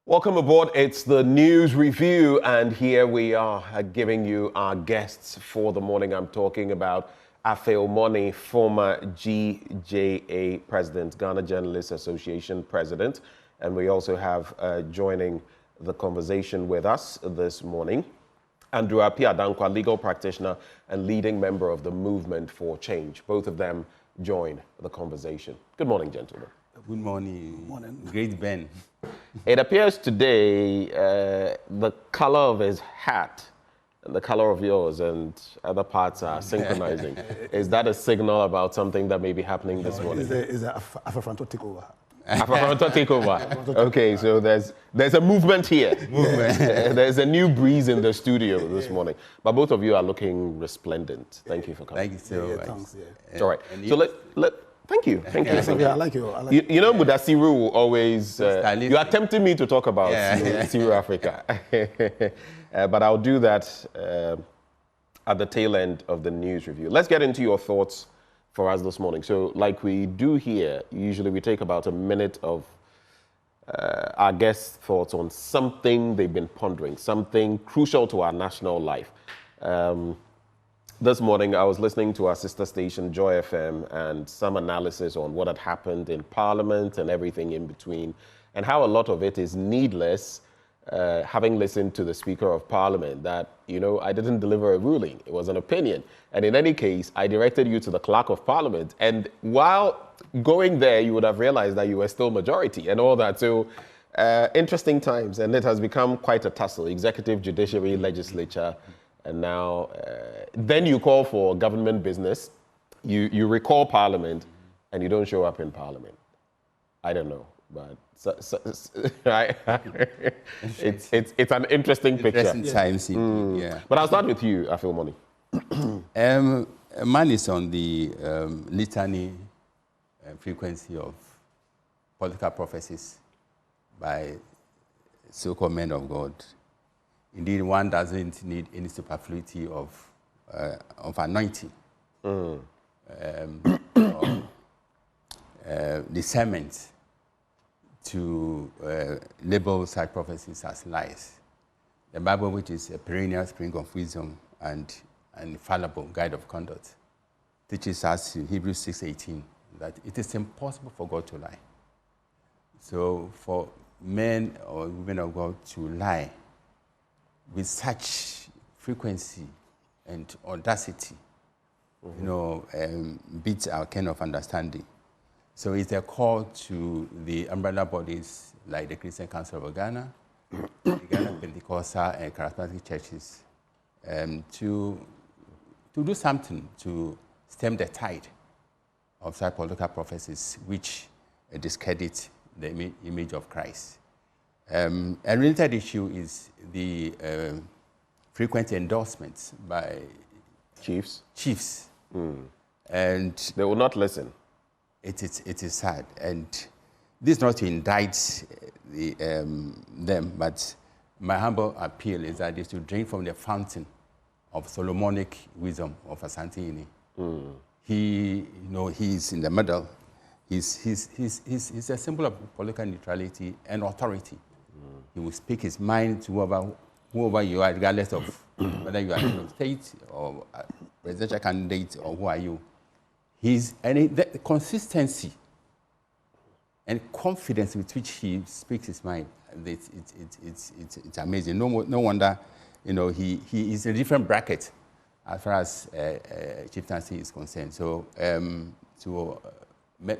Welcome aboard. It's the news review, and here we are giving you our guests for the morning. I'm talking about Afenyo-Markin, former GJA president, Ghana Journalists Association president, and we also have joining the conversation with us this morning, Andrew Apiadankwa, legal practitioner and leading member of the Movement for Change. Both of them join the conversation. Good morning, gentlemen. Good morning. Good morning. Great Ben. It appears today the color of his hat and the color of yours and other parts are synchronizing. Is that a signal about something that may be happening this morning? Is a Afro-Fronto takeover. Afro-Fronto takeover. Okay, so there's a movement here. There's a new breeze in the studio this morning. But both of you are looking resplendent. Thank you for coming. Thank you so much. Thanks, All right. So Thank you. I like you. You know, Mudasiru will always. You are tempting me to talk about Siru Africa, but I'll do that at the tail end of the news review. Let's get into your thoughts for us this morning. So, like we do here, usually we take about a minute of our guests' thoughts on something they've been pondering, something crucial to our national life. This morning, I was listening to our sister station, Joy FM, and some analysis on what had happened in Parliament and everything in between, and how a lot of it is needless, having listened to the Speaker of Parliament, that, you know, I didn't deliver a ruling. It was an opinion. And in any case, I directed you to the Clerk of Parliament. And while going there, you would have realized that you were still majority and all that. So interesting times, and it has become quite a tussle, executive, judiciary, legislature. And now, then you call for government business, you recall Parliament, and you don't show up in Parliament. I don't know, but right? it's an interesting picture. Interesting times, yeah. But I'll start with you, Afenyo-Markin. Man is on the litany frequency of political prophecies by so-called men of God. Indeed, one doesn't need any superfluity of anointing, discernment to label such prophecies as lies. The Bible, which is a perennial spring of wisdom and an infallible guide of conduct, teaches us in Hebrews 6:18 that it is impossible for God to lie. So for men or women of God to lie with such frequency and audacity, you know, beats our kind of understanding. So it's a call to the umbrella bodies like the Christian Council of Ghana, the Ghana Pentecostal and Charismatic churches, to do something to stem the tide of such political prophecies which discredit the image of Christ. A related issue is the frequent endorsements by chiefs. And they will not listen. It is sad. And this is not to indict them, but my humble appeal is that is to drink from the fountain of Solomonic wisdom of Asante Ini. He's in the middle. He's a symbol of political neutrality and authority. He will speak his mind to whoever you are, regardless of whether you are a state or a presidential candidate or who are you. The consistency and confidence with which he speaks his mind, it's amazing. No wonder, you know, he is in a different bracket as far as chieftaincy is concerned. So to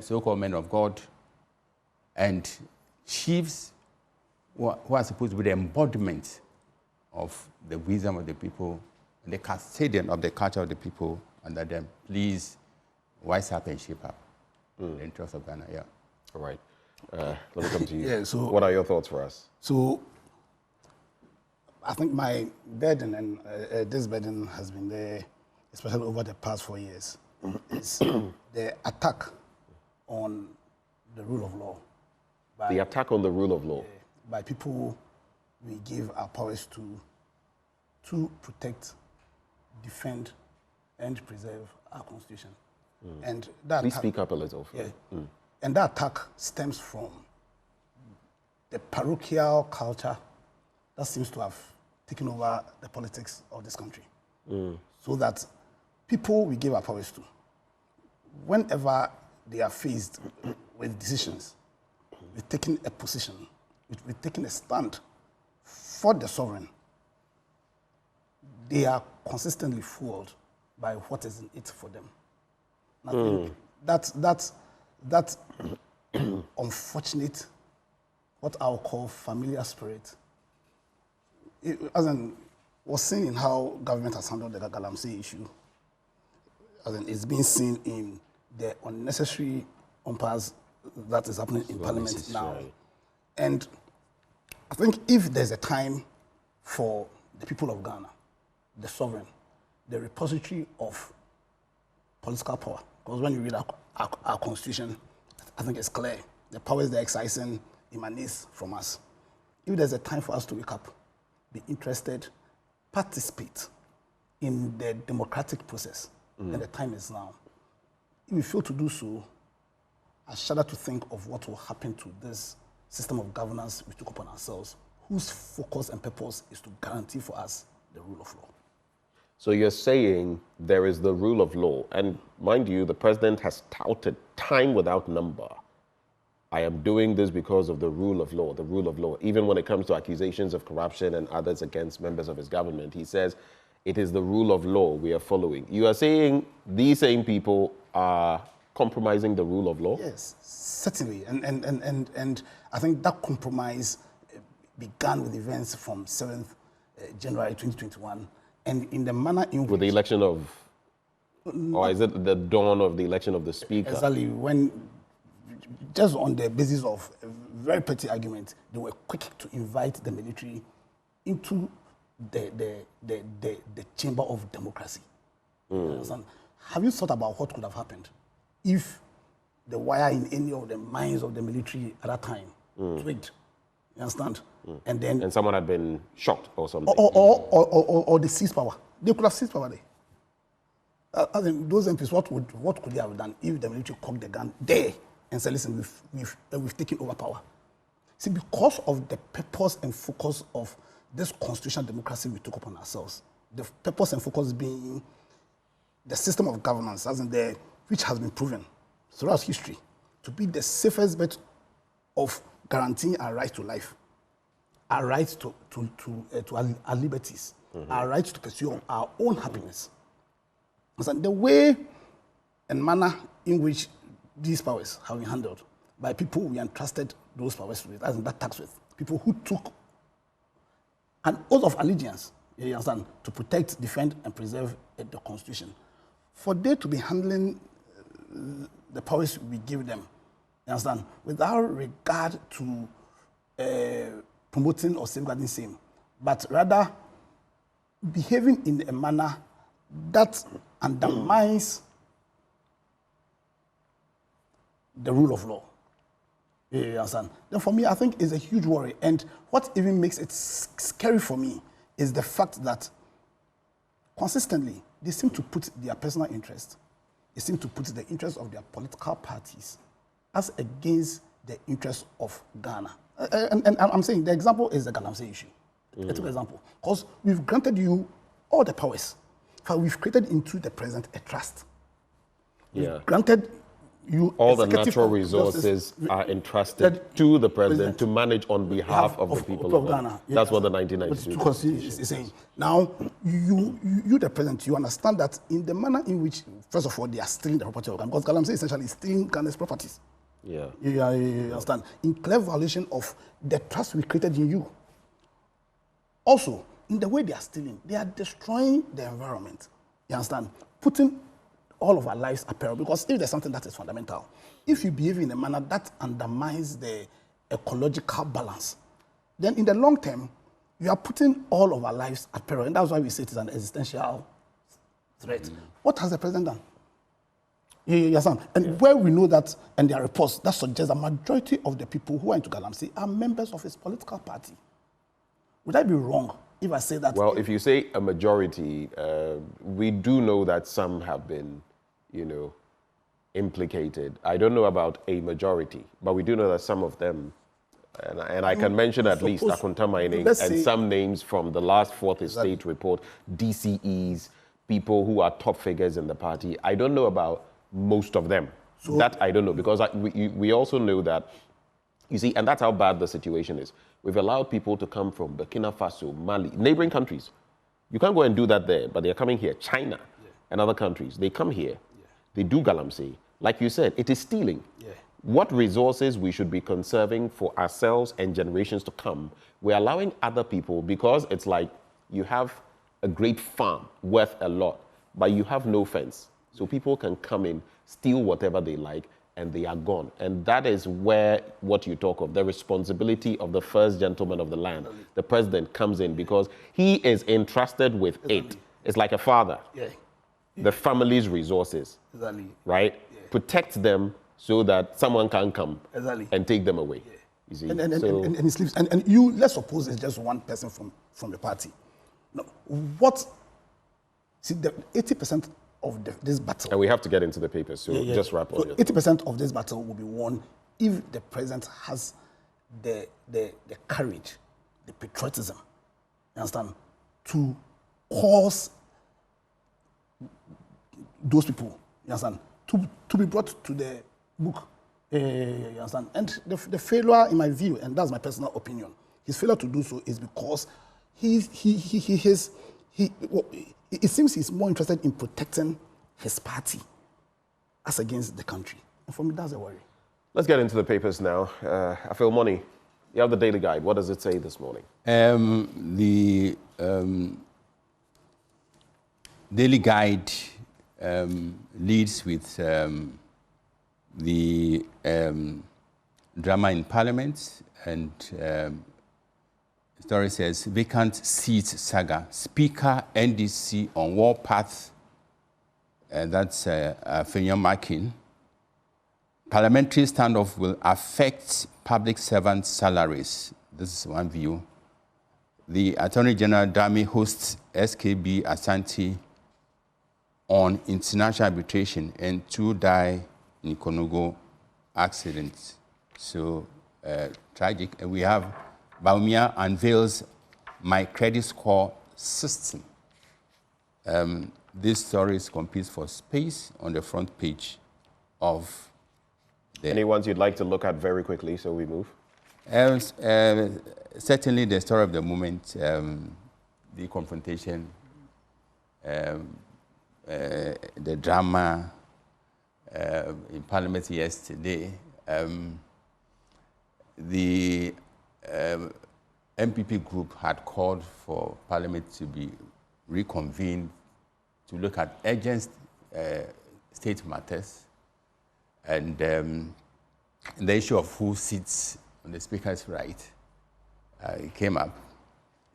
so-called men of God and chiefs who are supposed to be the embodiment of the wisdom of the people and the custodian of the culture of the people under them. Please wise up and shape up the interests of Ghana. Yeah. All right. Let me come to you. Yeah, so, what are your thoughts for us? So I think my burden, and this burden has been there, especially over the past 4 years, is the attack on the rule of law. The attack on the rule of law. By people we give our powers to protect, defend, and preserve our constitution. And that Please speak up a little. And that attack stems from the parochial culture that seems to have taken over the politics of this country. So that people we give our powers to, whenever they are faced with decisions, with taking a position, with taking a stand for the sovereign, they are consistently fooled by what is in it for them. And I think that unfortunate, what I'll call familiar spirit, as in, was seen in how government has handled the Galamsey issue. As in, it's being seen in the unnecessary impasse that is happening in Parliament now. Right. And I think if there's a time for the people of Ghana, the sovereign, the repository of political power, because when you read our constitution, I think it's clear, the powers they're exercising emanates from us. If there's a time for us to wake up, be interested, participate in the democratic process, and the time is now. If we fail to do so, I shudder to think of what will happen to this system of governance we took upon ourselves, whose focus and purpose is to guarantee for us the rule of law. So you're saying there is the rule of law, and mind you, the president has touted time without number, I am doing this because of the rule of law, the rule of law. Even when it comes to accusations of corruption and others against members of his government, he says it is the rule of law we are following. You are saying these same people are compromising the rule of law? Yes, certainly. And I think that compromise began with events from 7th January 2021, and in the manner in which... With the election of... Or is it the dawn of the election of the speaker? Exactly. When, just on the basis of a very petty argument, they were quick to invite the military into the chamber of democracy. Have you thought about what could have happened if the wire in any of the minds of the military at that time twigged? You understand? And someone had been shot or something. Or they seized power. They could have seized power there. I think those MPs, what could they have done if the military cocked the gun there and said, listen, we've taken over power? See, because of the purpose and focus of this constitutional democracy we took upon ourselves, the purpose and focus being the system of governance, as in which has been proven throughout history to be the safest bet of guaranteeing our right to life, our right to our liberties, our right to pursue our own happiness. So the way and manner in which these powers have been handled by people we entrusted those powers with, as in that tax with, people who took an oath of allegiance, you understand, to protect, defend, and preserve the Constitution. For they to be handling the powers we give them, you understand, without regard to promoting or safeguarding same, but rather behaving in a manner that undermines the rule of law. You understand? Then for me, I think it's a huge worry. And what even makes it scary for me is the fact that consistently they seem to put their personal interest, they seem to put the interest of their political parties as against the interest of Ghana. And I'm saying the example is the Galamsey issue. A typical example. Because we've granted you all the powers. But we've created into the president a trust. We've granted you all the natural resources are entrusted to the president to manage on behalf of the people of Ghana. That's what the 1992 Constitution is saying. Now, you the president, you understand that in the manner in which, first of all, they are stealing the property of Ghana, because Galamsey essentially is stealing Ghana's properties. You understand? In clear violation of the trust we created in you. Also, in the way they are stealing, they are destroying the environment. You understand? Putting all of our lives at peril, because if there's something that is fundamental, if you behave in a manner that undermines the ecological balance, then in the long term, you are putting all of our lives at peril, and that's why we say it is an existential threat. What has the president done? You understand? And where we know that, and there are reports that suggest the majority of the people who are into Galamsey are members of his political party. Would I be wrong if I say that? Well, if you say a majority, we do know that some have been, implicated. I don't know about a majority, but we do know that some of them And I can mention at least Akunta Mining and some names from the last fourth estate report, DCEs, people who are top figures in the party. I don't know about most of them. So, that I don't know, because we also know that, you see, and that's how bad the situation is. We've allowed people to come from Burkina Faso, Mali, neighboring countries. You can't go and do that there, but they're coming here. China and other countries, they come here. They do galamsey. Like you said, it is stealing. What resources we should be conserving for ourselves and generations to come, we're allowing other people, because it's like you have a great farm worth a lot, but you have no fence. So people can come in, steal whatever they like, and they are gone. And that is where what you talk of, the responsibility of the first gentleman of the land, the president, comes in, because he is entrusted with it. It's like a father. The family's resources, right? Protect them so that someone can come and take them away. You see? And he sleeps. And you, let's suppose it's just one person from the party. No, see, the 80% of this battle... And we have to get into the papers, so just wrap on. So 80% of this battle will be won if the president has the courage, the patriotism, you understand, to cause those people, you understand, to be brought to the book, you understand. And the failure, in my view, and that's my personal opinion, his failure to do so is because it seems he's more interested in protecting his party as against the country. And for me, that's a worry. Let's get into the papers now. Afenyo-Markin, you have the Daily Guide. What does it say this morning? The Daily Guide leads with the drama in Parliament, and the story says, Vacant seats Saga. Speaker NDC on war path, and that's Afenyo-Markin. Parliamentary standoff will affect public servant salaries. This is one view. The Attorney General Dami hosts SKB Asante on international arbitration, and 2 die in Konogo accident. So tragic. And we have Baumia unveils my credit score system. This story competes for space on the front page of the... Any ones you'd like to look at very quickly so we move? Certainly the story of the moment, the confrontation, the drama in Parliament yesterday. The MPP group had called for Parliament to be reconvened to look at urgent state matters, and the issue of who sits on the Speaker's right it came up.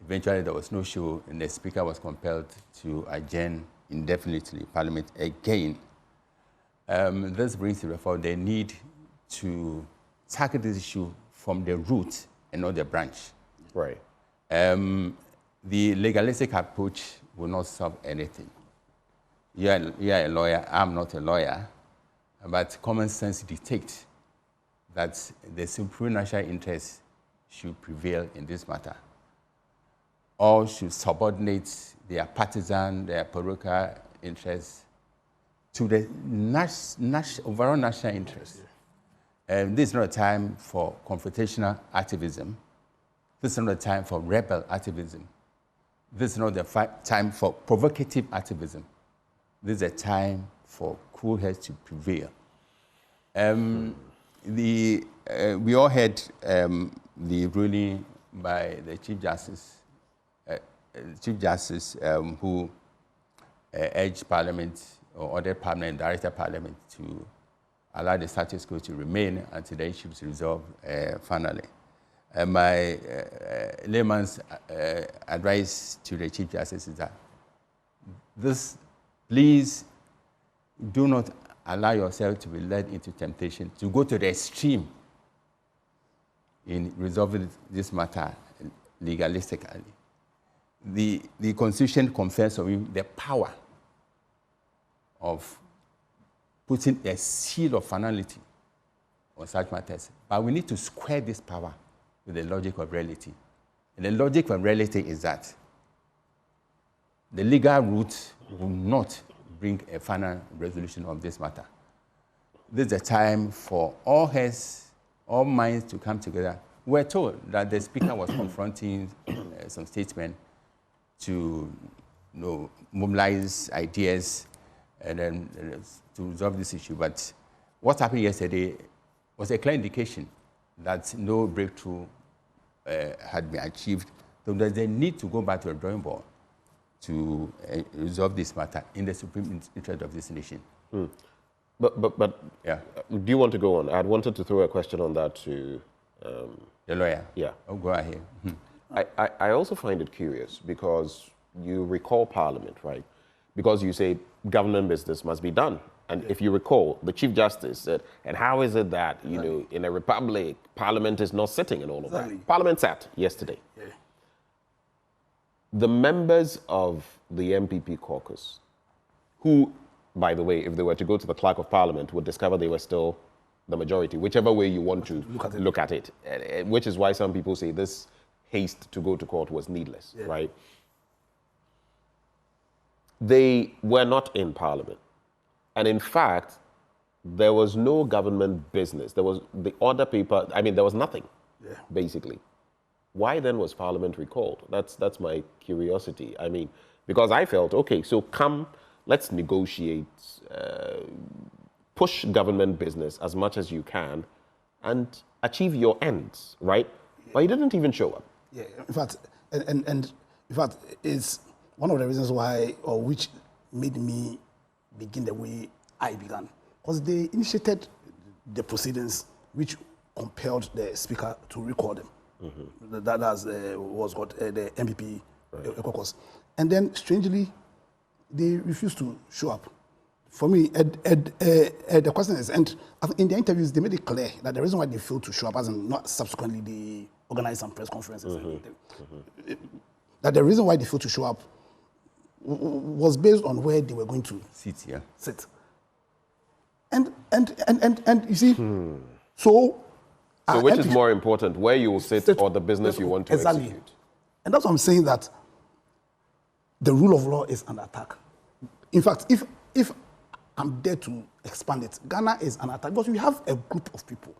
Eventually, there was no show, and the Speaker was compelled to adjourn indefinitely Parliament again. This brings to the fore the need to tackle this issue from the root and not the branch. Right. The legalistic approach will not solve anything. You're a lawyer, I'm not a lawyer, but common sense dictates that the supreme national interest should prevail in this matter. All should subordinate their partisan, their parochial interests to the overall national interest. This is not a time for confrontational activism. This is not a time for rebel activism. This is not the time for provocative activism. This is a time for cool heads to prevail. We all heard the ruling by the Chief Justice, who urged Parliament or ordered Parliament, directed Parliament to allow the status quo to remain until the issue is resolved finally. My layman's advice to the Chief Justice is that please do not allow yourself to be led into temptation to go to the extreme in resolving this matter legalistically. The Constitution confers on you the power of putting a seal of finality on such matters. But we need to square this power with the logic of reality. And the logic of reality is that the legal route will not bring a final resolution of this matter. This is the time for all heads, all minds to come together. We're told that the speaker was confronting some statesmen to mobilize ideas and then to resolve this issue. But what happened yesterday was a clear indication that no breakthrough had been achieved. So there's a need to go back to the drawing board to resolve this matter in the supreme interest of this nation. But yeah. Do you want to go on? I had wanted to throw a question on that to the lawyer. Yeah. Oh, go ahead. I also find it curious because you recall Parliament, right? Because you say government business must be done. And if you recall, the Chief Justice said, and how is it that, in a republic, Parliament is not sitting and all of that? Parliament sat yesterday. Yeah. The members of the MPP caucus, who, by the way, if they were to go to the Clerk of Parliament, would discover they were still the majority, whichever way you want to look at it, which is why some people say this haste to go to court was needless, right? They were not in Parliament. And in fact, there was no government business. There was the order paper, there was nothing, basically. Why then was Parliament recalled? That's my curiosity. Because I felt, okay, so come, let's negotiate, push government business as much as you can and achieve your ends, right? But you didn't even show up. Yeah, in fact, and in fact, it's one of the reasons why, or which made me begin the way I began, because they initiated the proceedings which compelled the speaker to recall them. That was what the MPP caucus. And then, strangely, they refused to show up. For me, the question is, and in the interviews, they made it clear that the reason why they failed to show up, as in not subsequently they organized some press conferences, that the reason why they failed to show up was based on where they were going to sit. And you see, so which is more important, where you will sit or the business you want to execute? And that's why I'm saying that the rule of law is under attack. In fact, if I'm there to expand it, Ghana is under attack because we have a group of people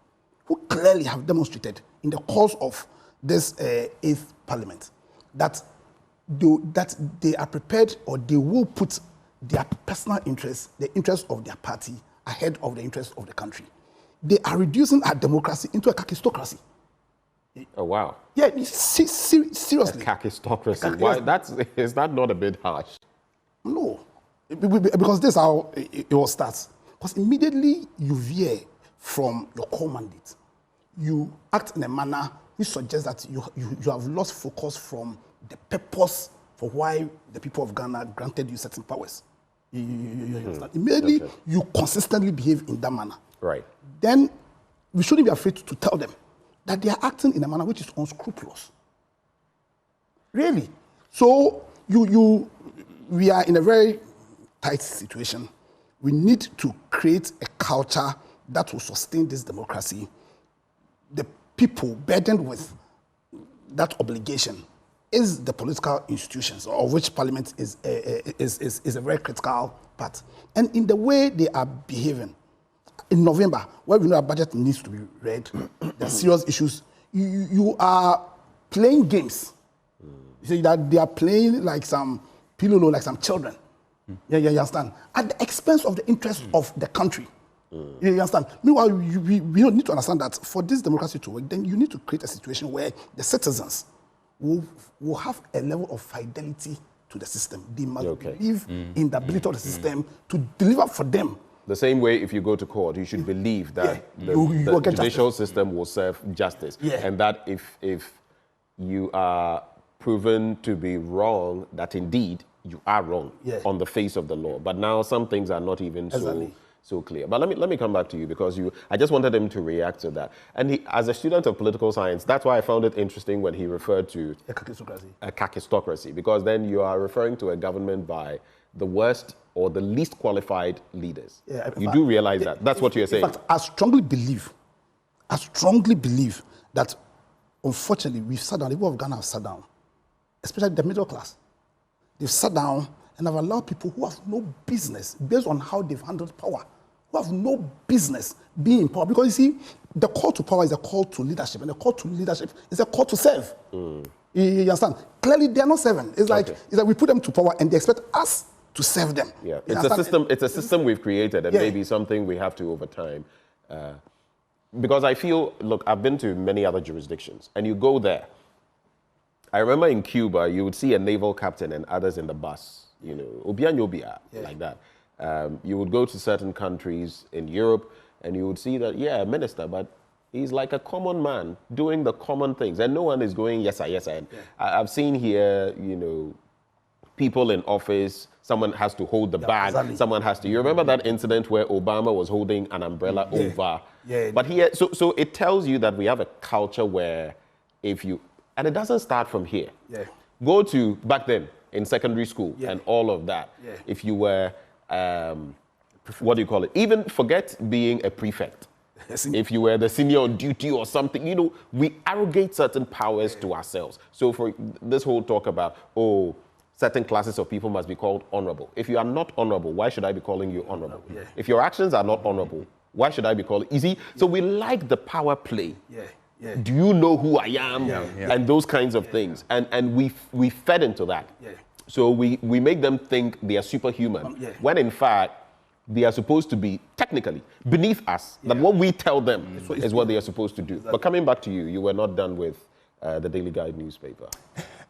who clearly have demonstrated in the course of this 8th Parliament that they are prepared, or they will put their personal interests, the interests of their party, ahead of the interests of the country. They are reducing our democracy into a kakistocracy. Oh, wow. Yeah, seriously. A kakistocracy. Why? Is that not a bit harsh? No, because this is how it all starts. Because immediately you veer from your core mandate, you act in a manner which suggests that you have lost focus from the purpose for why the people of Ghana granted you certain powers. You understand? Immediately, you consistently behave in that manner. Right. Then we shouldn't be afraid to tell them that they are acting in a manner which is unscrupulous. Really. So we are in a very tight situation. We need to create a culture that will sustain this democracy. The people burdened with that obligation is the political institutions, of which Parliament is a very critical part. And in the way they are behaving, in November, where we know our budget needs to be read, there are serious issues, you are playing games. You see that they are playing like some pilolo, like some children. Yeah, you understand? At the expense of the interest of the country. You understand? Meanwhile, we need to understand that for this democracy to work, then you need to create a situation where the citizens will have a level of fidelity to the system. They must believe in the ability of the system to deliver for them. The same way, if you go to court, you should believe that the judicial system will serve justice. And that if you are proven to be wrong, that indeed you are wrong on the face of the law. But now some things are not even so clear. But let me come back to you, because I just wanted him to react to that. And as a student of political science, that's why I found it interesting when he referred to a kakistocracy. A kakistocracy, because then you are referring to a government by the worst or the least qualified leaders. You do realize that. That's what you're saying. In fact, I strongly believe that unfortunately, we've sat down, the people of Ghana have sat down, especially the middle class. They've sat down and have allowed people who have no business, based on how they've handled power, who have no business being in power. Because you see, the call to power is a call to leadership, and the call to leadership is a call to serve. You understand? Clearly, they are not serving. It's like we put them to power and they expect us to serve them. Yeah, it's a system we've created, and maybe something we have to over time. Because I feel, look, I've been to many other jurisdictions, and you go there. I remember in Cuba, you would see a naval captain and others in the bus, you know, obia like that. You would go to certain countries in Europe, and you would see that, a minister, but he's like a common man doing the common things, and no one is going, yes, sir, yes, sir. And I've seen here, you know, people in office, someone has to hold the bag, someone has to. You remember that incident where Obama was holding an umbrella over? But here, so it tells you that we have a culture where if you, and it doesn't start from here. Go to back then in secondary school and all of that. If you were, what do you call it? Even forget being a prefect. If you were the senior on duty or something, you know, we arrogate certain powers to ourselves. So for this whole talk about, certain classes of people must be called honorable. If you are not honorable, why should I be calling you honorable? If your actions are not honorable, why should I be calling you? See, so we like the power play. Do you know who I am? And those kinds of things. And we fed into that. So we make them think they are superhuman, when in fact, they are supposed to be technically beneath us, that what we tell them is what they are supposed to do. But coming back to you, you were not done with the Daily Guide newspaper.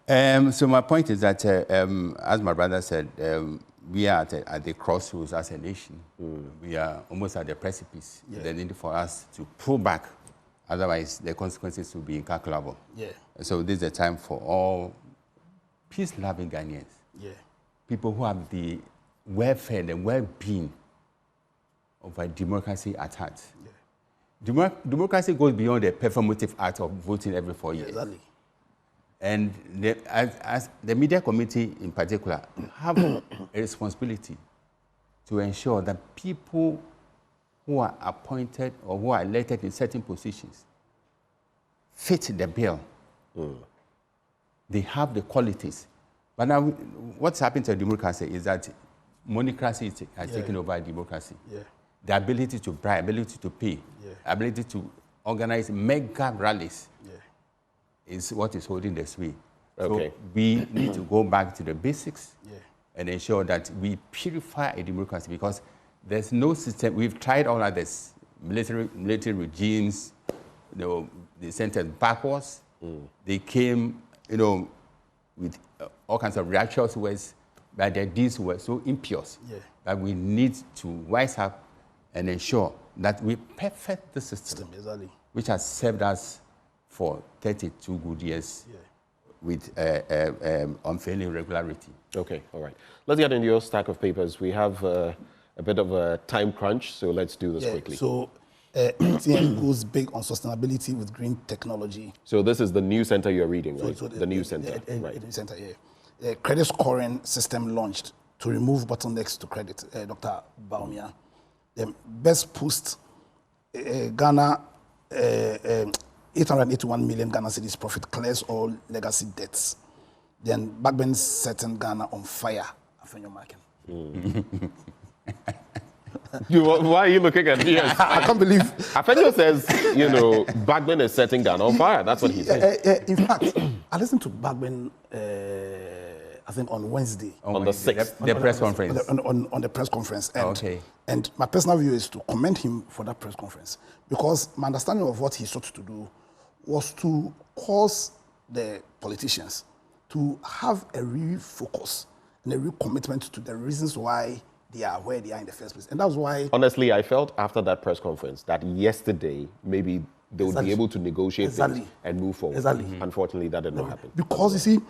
So my point is that, as my brother said, we are at the crossroads as a nation. We are almost at the precipice. The need for us to pull back, otherwise the consequences will be incalculable. So this is the time for all peace-loving Ghanaians, people who have the welfare and the well-being of a democracy at heart. Democracy goes beyond the performative act of voting every 4 years. And as the media committee in particular have a responsibility to ensure that people who are appointed or who are elected in certain positions fit the bill. They have the qualities. But now what's happened to democracy is that monocracy has taken over democracy. The ability to bribe, ability to pay, ability to organize mega rallies is what is holding the sway. So we need to go back to the basics and ensure that we purify a democracy, because there's no system. We've tried all of this. Military regimes, you know, they sent us backwards. They came, you know, with all kinds of righteous ways, but their deeds were so impious that we need to wise up and ensure that we perfect the system, which has served us for 32 good years with unfailing regularity. Okay, all right. Let's get into your stack of papers. We have a bit of a time crunch, so let's do this quickly. So MTN goes big on sustainability with green technology. So this is the new center you're reading, right? So the new center, right? The new center, credit scoring system launched to remove bottlenecks to credit. Dr. Baumia. The best post, Ghana, 881 million Ghana cedis profit clears all legacy debts. Then backbench setting Ghana on fire. Afenyo-Markin. Why are you looking at me? I can't believe. Afenyo says, you know, Backben is setting Ghana on fire. That's what he said. In fact, I listened to Backben, I think on Wednesday. On the 6th. The press conference. On the press conference. And, and my personal view is to commend him for that press conference, because my understanding of what he sought to do was to cause the politicians to have a real focus and a real commitment to the reasons why they are where they are in the first place. And that's why... Honestly, I felt after that press conference that yesterday, maybe they would be able to negotiate things and move forward. Unfortunately, that did not happen. Because, you see,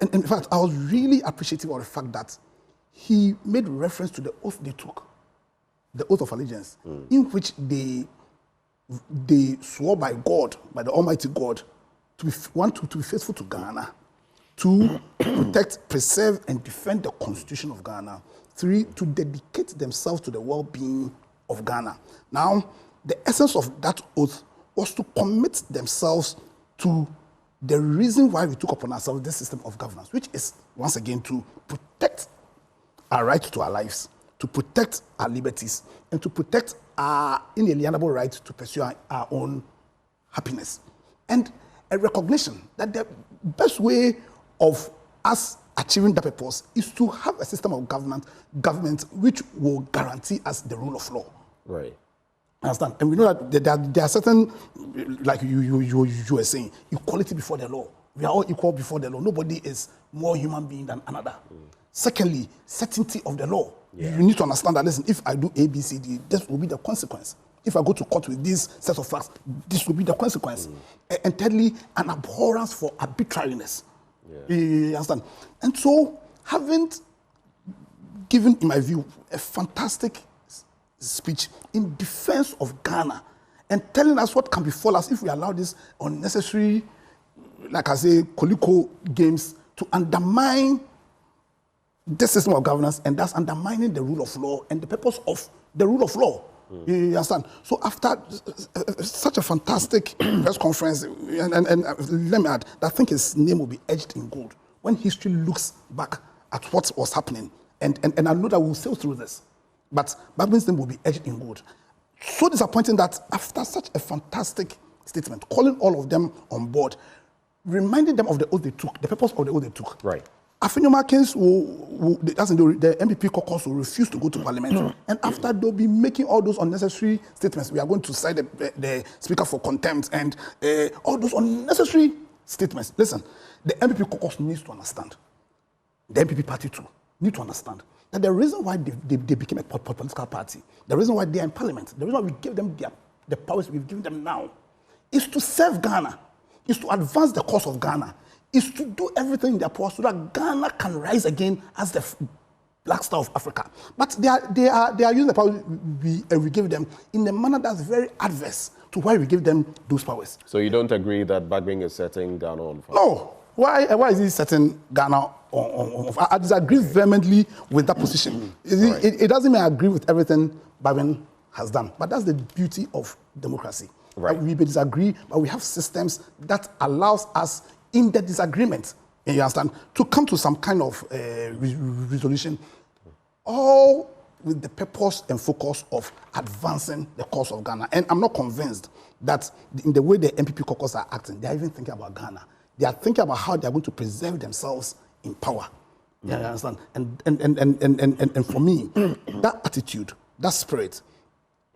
and in fact, I was really appreciative of the fact that he made reference to the oath they took, the oath of allegiance, in which they swore by God, by the Almighty God, to be faithful to Ghana, to protect, preserve, and defend the Constitution of Ghana. 3, to dedicate themselves to the well-being of Ghana. Now, the essence of that oath was to commit themselves to the reason why we took upon ourselves this system of governance, which is, once again, to protect our right to our lives, to protect our liberties, and to protect our inalienable right to pursue our own happiness. And a recognition that the best way of us achieving that purpose is to have a system of government which will guarantee us the rule of law. Right. Understand? And we know that there are certain, like you were saying, equality before the law. We are all equal before the law. Nobody is more human being than another. Secondly, certainty of the law. Yeah. You need to understand that, listen, if I do A, B, C, D, this will be the consequence. If I go to court with this set of facts, this will be the consequence. And thirdly, an abhorrence for arbitrariness. Yeah. You understand? And so, having given, in my view, a fantastic speech in defense of Ghana and telling us what can befall us if we allow this unnecessary, like I say, Koliko games to undermine this system of governance, and thus undermining the rule of law and the purpose of the rule of law. You understand? So after such a fantastic press conference, and let me add, I think his name will be etched in gold when history looks back at what was happening. And I know that we'll sail through this. But Babin's name will be etched in gold. So disappointing that after such a fantastic statement, calling all of them on board, reminding them of the oath they took, the purpose of the oath they took. Right. Afenyo-Markins the MPP caucus will refuse to go to parliament. And after they'll be making all those unnecessary statements, we are going to cite the speaker for contempt and all those unnecessary statements. Listen, the MPP caucus needs to understand. The MPP party too need to understand that the reason why they became a political party, the reason why they are in parliament, the reason why we give them the powers we've given them now, is to serve Ghana, is to advance the cause of Ghana, is to do everything in their power so that Ghana can rise again as the black star of Africa. But they are using the power we give them in a manner that's very adverse to why we give them those powers. So you don't agree that Bagbing is setting Ghana on fire? No. Why is he setting Ghana on fire? I disagree vehemently with that position. It doesn't mean I agree with everything Bagbing has done, but that's the beauty of democracy. Right. We may disagree, but we have systems that allows us, in the disagreement, you understand, to come to some kind of resolution, all with the purpose and focus of advancing the cause of Ghana. And I'm not convinced that in the way the MPP caucus are acting, they are even thinking about Ghana. They are thinking about how they are going to preserve themselves in power. You understand? And for me, that attitude, that spirit,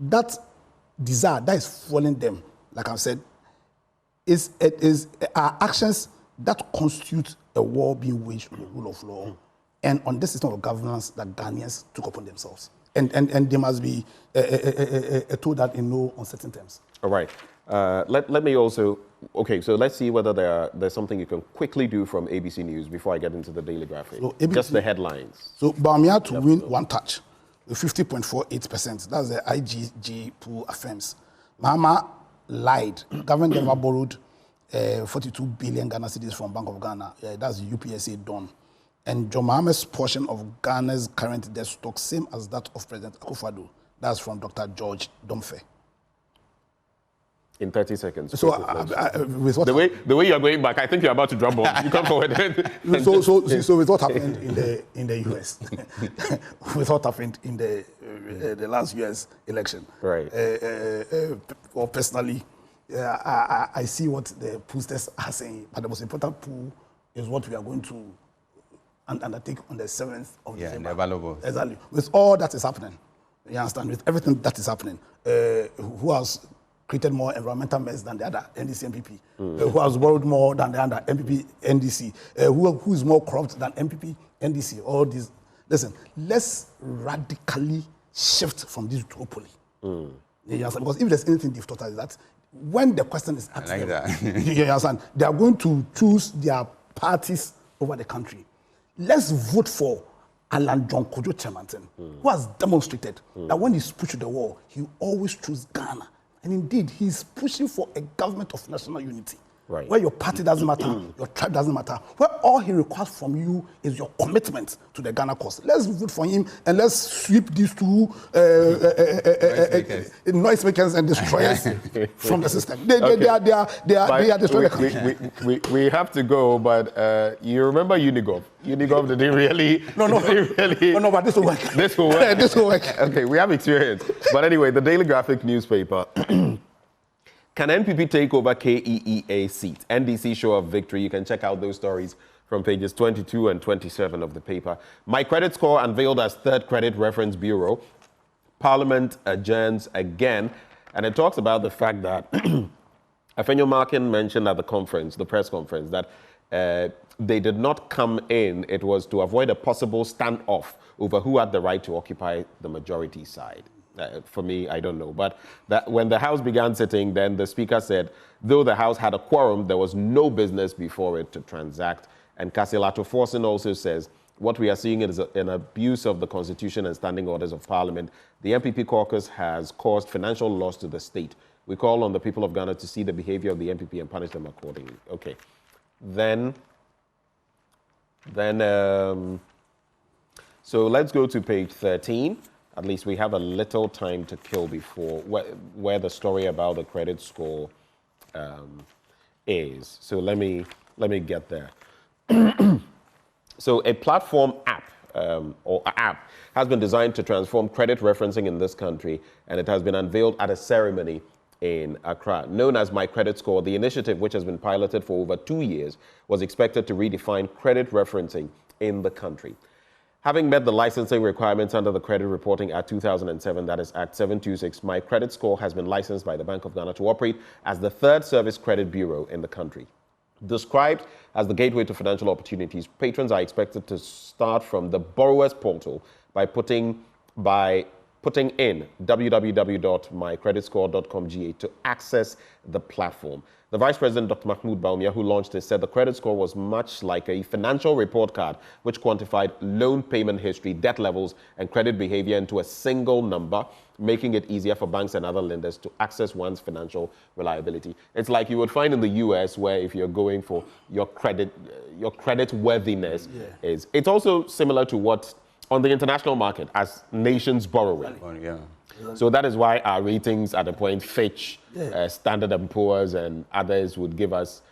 that desire that is fueling them, like I've said, is our actions that constitute a war being waged on the rule of law and on this system of governance that Ghanaians took upon themselves. And they must be told that in no uncertain terms. All right. Let me also, okay, so let's see whether there's something you can quickly do from ABC News before I get into the daily graphic. So ABC, just the headlines. So Bawumia to win one touch with 50.48%. That's the IGG poll affirms. Mahama lied. Government never borrowed 42 billion Ghana cedis from Bank of Ghana. That's UPSA done. And John Mahama's portion of Ghana's current debt stock, same as that of President Akufo-Addo. That's from Dr. George Domfe. In 30 seconds. So, with what the way you're going back, I think you're about to drop bombs. You come forward. So with what happened in the US, with what happened in the last US election, right? Or personally, I see what the pollsters are saying, but the most important poll is what we are going to undertake on the 7th of December. Available. Exactly. With all that is happening, you understand? With everything that is happening, who has created more environmental mess than the other NDC MPP, who has borrowed more than the other MPP NDC, who is more corrupt than MPP NDC, all these. Listen, let's radically shift from this duopoly. You understand? Because if there's anything they've taught us is that when the question is asked, you understand, they are going to choose their parties over the country. Let's vote for Alan John Kojo Chemanten, who has demonstrated that when he's pushed to the wall, he always chooses Ghana. And indeed, he's pushing for a government of national unity. Right. Where your party doesn't matter, your tribe doesn't matter. Where all he requires from you is your commitment to the Ghana cause. Let's vote for him and let's sweep these two noisemakers and destroyers from the system. They are destroying the country. We have to go, but you remember Unigov? Unigov didn't really... No, but this will work. This will work. This will work. Okay, we have experience. But anyway, the Daily Graphic newspaper... Can NPP take over KEEA seat? NDC show of victory. You can check out those stories from pages 22 and 27 of the paper. My credit score unveiled as third credit reference bureau. Parliament adjourns again. And it talks about the fact that Afenyo-Markin mentioned at the conference, the press conference, that they did not come in. It was to avoid a possible standoff over who had the right to occupy the majority side. For me, I don't know. But that when the House began sitting, then the Speaker said, though the House had a quorum, there was no business before it to transact. And Kasilato Forson also says, what we are seeing is an abuse of the Constitution and standing orders of Parliament. The MPP caucus has caused financial loss to the state. We call on the people of Ghana to see the behavior of the MPP and punish them accordingly. Okay. Then so let's go to page 13. At least we have a little time to kill before where the story about the credit score is. So let me get there. So a platform app has been designed to transform credit referencing in this country, and it has been unveiled at a ceremony in Accra. Known as My Credit Score, the initiative, which has been piloted for over 2 years, was expected to redefine credit referencing in the country. Having met the licensing requirements under the Credit Reporting Act 2007, that is Act 726, My Credit Score has been licensed by the Bank of Ghana to operate as the third service credit bureau in the country. Described as the gateway to financial opportunities, patrons are expected to start from the borrower's portal by putting in www.mycreditscore.com.ga to access the platform. The Vice President, Dr. Mahmoud Baumia, who launched this, said the credit score was much like a financial report card, which quantified loan payment history, debt levels, and credit behavior into a single number, making it easier for banks and other lenders to access one's financial reliability. It's like you would find in the US, where if you're going for your credit worthiness is. It's also similar to what on the international market as nations borrowing. So that is why our ratings at the point, Fitch, Standard & Poor's, and others would give us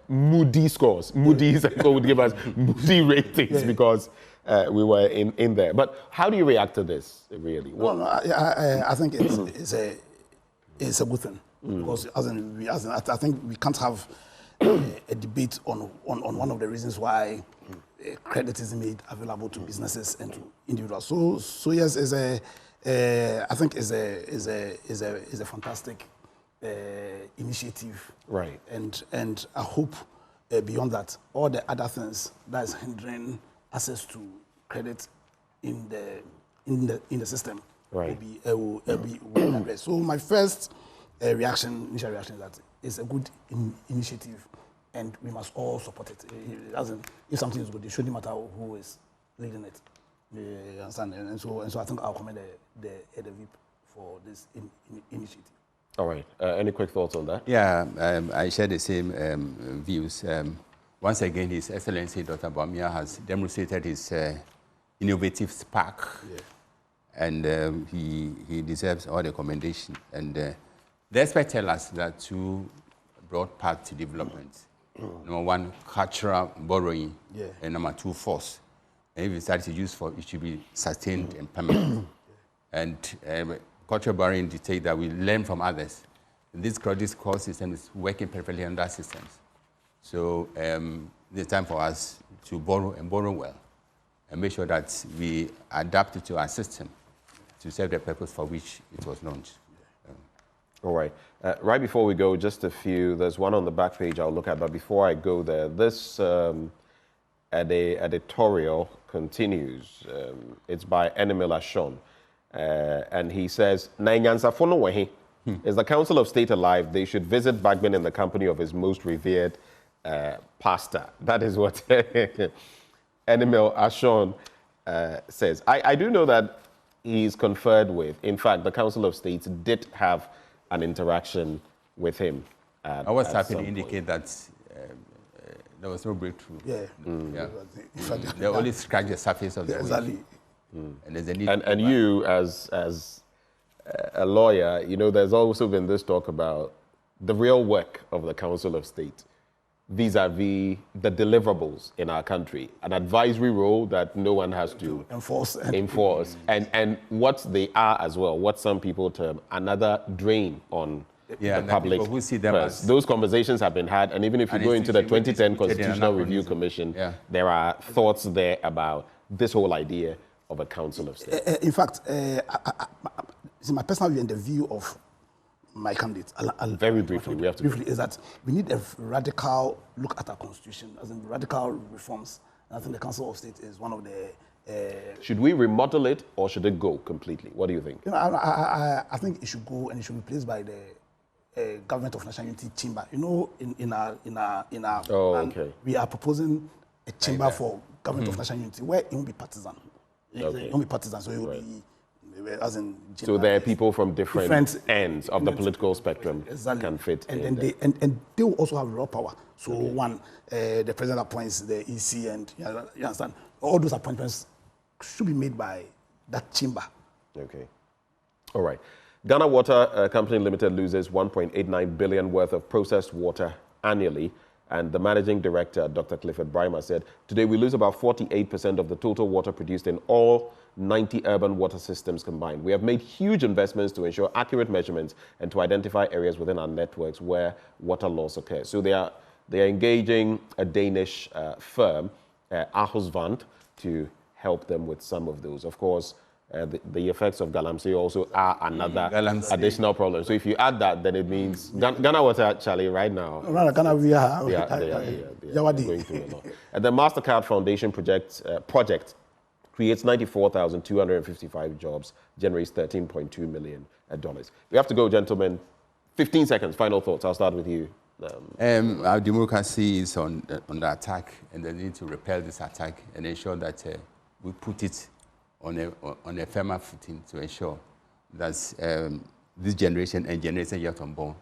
Moody scores. Moody's would give us Moody ratings because we were in there. But how do you react to this, really? Well, no, I think it's a good thing. Because I think we can't have a debate on one of the reasons why credit is made available to businesses and to individuals. So yes, I think is a fantastic initiative, right? And I hope beyond that, all the other things that is hindering access to credit in the system, right, will be well addressed. So my first initial reaction is that it's a good initiative, and we must all support it. If something is good, it shouldn't matter who is leading it. You understand? And so I think I'll commend the VIP for this initiative. All right. Any quick thoughts on that? Yeah, I share the same views. Once again, His Excellency Dr. Baumia has demonstrated his innovative spark, and he deserves all the commendation. And the experts tell us that two broad paths to development. Number one, cultural borrowing, and number two, force. And if it's started to use force, it should be sustained and permanent. And cultural borrowing dictates that we learn from others. This credit score system is working perfectly under systems. So it's time for us to borrow and borrow well, and make sure that we adapt it to our system to serve the purpose for which it was launched. All right. Right before we go, just a few. There's one on the back page I'll look at, but before I go there, this editorial continues. It's by Enimila Shon. And he says, is the Council of State alive? They should visit Bagman in the company of his most revered pastor. That is what Enimil Ashon says. I do know that he's conferred with. In fact, the Council of States did have an interaction with him What's at happening some indicate that there was no breakthrough. Yeah. They only scratch the surface of the Exactly. wave. And there's a need. And you, as a lawyer, you know, there's also been this talk about the real work of the Council of State vis-a-vis the deliverables in our country, an advisory role that no one has to enforce, and what they are as well, what some people term another drain on the public who see them purse. as Those conversations have been had, and even if you go into the 2010 Constitutional Review Commission, there are thoughts there about this whole idea of a Council of State. In fact, my personal view and the view of my candidate, very briefly, we have to briefly, is that we need a radical look at our constitution, as in radical reforms. And I think the Council of State is one of the. Should we remodel it, or should it go completely? What do you think? You know, I think it should go, and it should be replaced by the Government of National Unity chamber. You know, in our we are proposing a chamber for Government of National Unity where it won't be partisan. It won't be partisan, so it will be. As in so there are people from different ends of the political spectrum can fit and they will also have raw power. So the president appoints the EC, and you understand, all those appointments should be made by that chamber. Okay. All right. Ghana Water Company Limited loses 1.89 billion worth of processed water annually. And the managing director, Dr. Clifford Brymer, said, today we lose about 48% of the total water produced in all 90 urban water systems combined. We have made huge investments to ensure accurate measurements and to identify areas within our networks where water loss occurs. So they are engaging a Danish firm, Vacant, to help them with some of those. Of course, the effects of galamsey also are another additional problem. So if you add that, then it means Ghana Water, Charlie, right now. Ghana, we are going through a lot. And the MasterCard Foundation project creates 94,255 jobs, generates $13.2 million. We have to go, gentlemen. 15 seconds, final thoughts. I'll start with you. Our democracy is on the attack, and they need to repel this attack and ensure that we put it on a firmer footing to ensure that this generation and generation yet unborn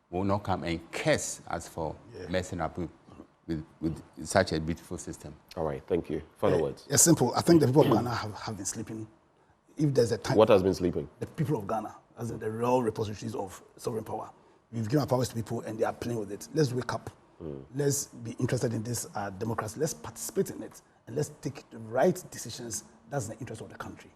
will not come and curse us for messing up with such a beautiful system. All right, thank you. Final words. It's simple. I think the people of Ghana have been sleeping. If there's a time... What has been sleeping? The people of Ghana, as in the real repositories of sovereign power. We've given our powers to people and they are playing with it. Let's wake up. Let's be interested in this democracy. Let's participate in it. And let's take the right decisions. That's in the interest of the country.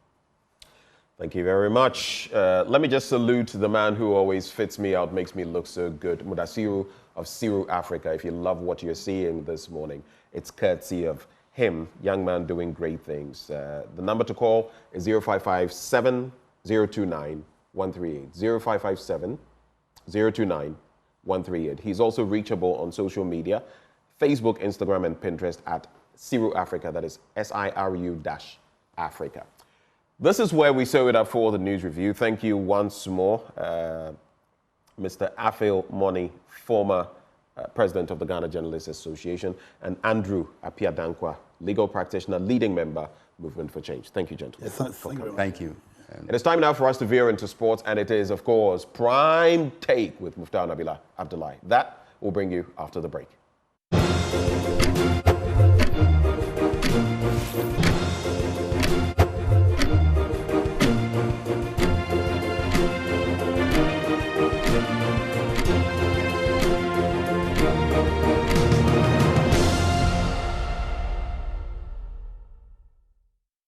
Thank you very much. Let me just salute the man who always fits me out, makes me look so good, Mudasiru of Siru Africa. If you love what you're seeing this morning, it's courtesy of him, young man doing great things. The number to call is 0557 029 138. 0557 029 138. He's also reachable on social media, Facebook, Instagram, and Pinterest at Siru Africa. That is SIRU-Africa. This is where we sew it up for the news review. Thank you once more, Mr. Afenyo-Markin, former president of the Ghana Journalists Association, and Andrew Apiadankwa, legal practitioner, leading member, Movement for Change. Thank you, gentlemen. Yes, thank you. It is time now for us to veer into sports, and it is, of course, Prime Take with Muftar Nabila Abdullahi. That will bring you after the break.